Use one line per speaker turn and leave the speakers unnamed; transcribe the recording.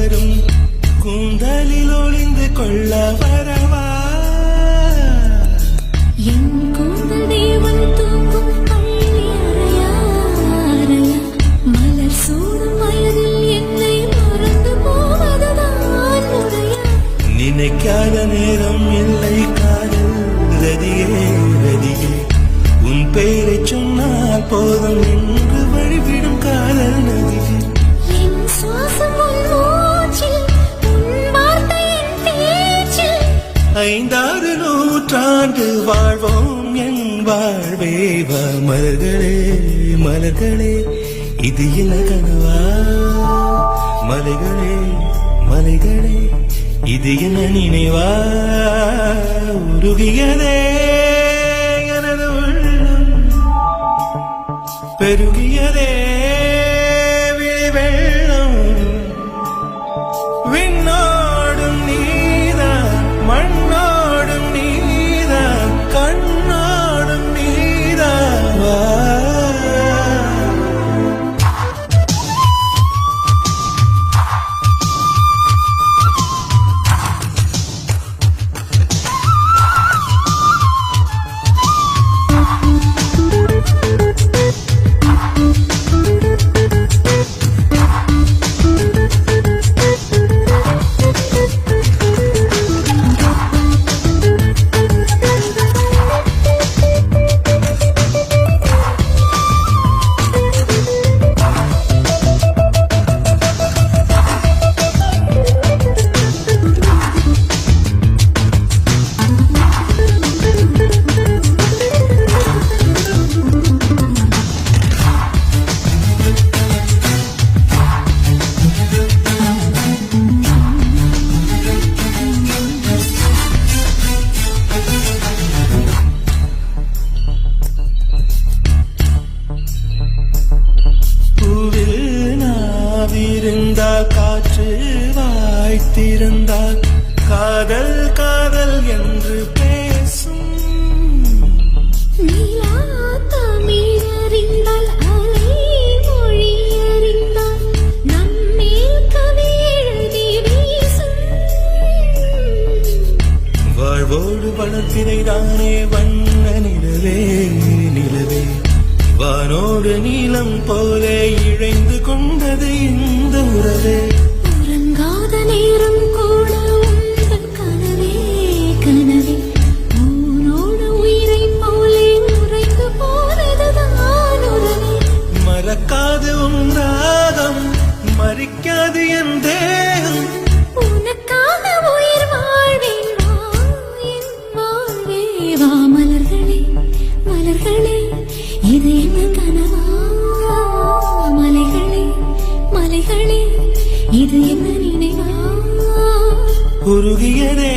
வரும் கூந்தலில் ஒளிந்து கொள்ள வரவா
என் கூந்தல் தேவன் தூங்கும் பள்ளி அறையா அறையா மலர் சூடும் வயதில் என்னை மறந்து போவதுதான் முறையா
நினைக்காத நேரம் இல்லை காதல் ரதியே ரதியே உன் பெயரை சொன்னால் போதும் என்று வழிவிடும் காதல் நதியே
என் சுவாசம் உன் மூச்சில் உன் வார்த்தை என் பேச்சில்
5-6 நூற்றாண்டு வாழ்வோம் என் வாழ்வே வா மலர்களே மலர்களே இது என்ன கனவா மலைகளே மலைகளே இது என்ன நினைவா உருகியதே எனது உள்ளம் பெருகியதே விழி வெள்ளம் விண்ணோடும் நீதான் மண்ணோடும் நீதான் கண்ணோடும் நீதான் வா இருந்தால் காற்று வாய்த்திருந்தால் காதல் காதல் என்று பேசும்
நீலா தமிழ் அறிந்தால் அலை மொழி அறிந்தால் நம்மேல் கவி எழுதி வீசும்
வாழ்வோடு வளர்த்திரைதானே வண்ண நிலவே நிலவே வானோடு நீளம் போலே இழைந்து கொண்டது இந்த உறவே
உறங்காத நேரம் கூட உந்தன் கனவே கனவே உன்னோடு உயிரை போலே உறைந்து போனதுதான் உறவே
மறக்காது உன் ராகம் மறிக்காது என் தேகம்
உனக்காக உயிர் வாழ்வேன் வா என் வாழ்வே வா மலர்களே மலர்களே இது என்ன கனவா மலைகளே மலைகளே இது என்ன நினைவா
உருகியதே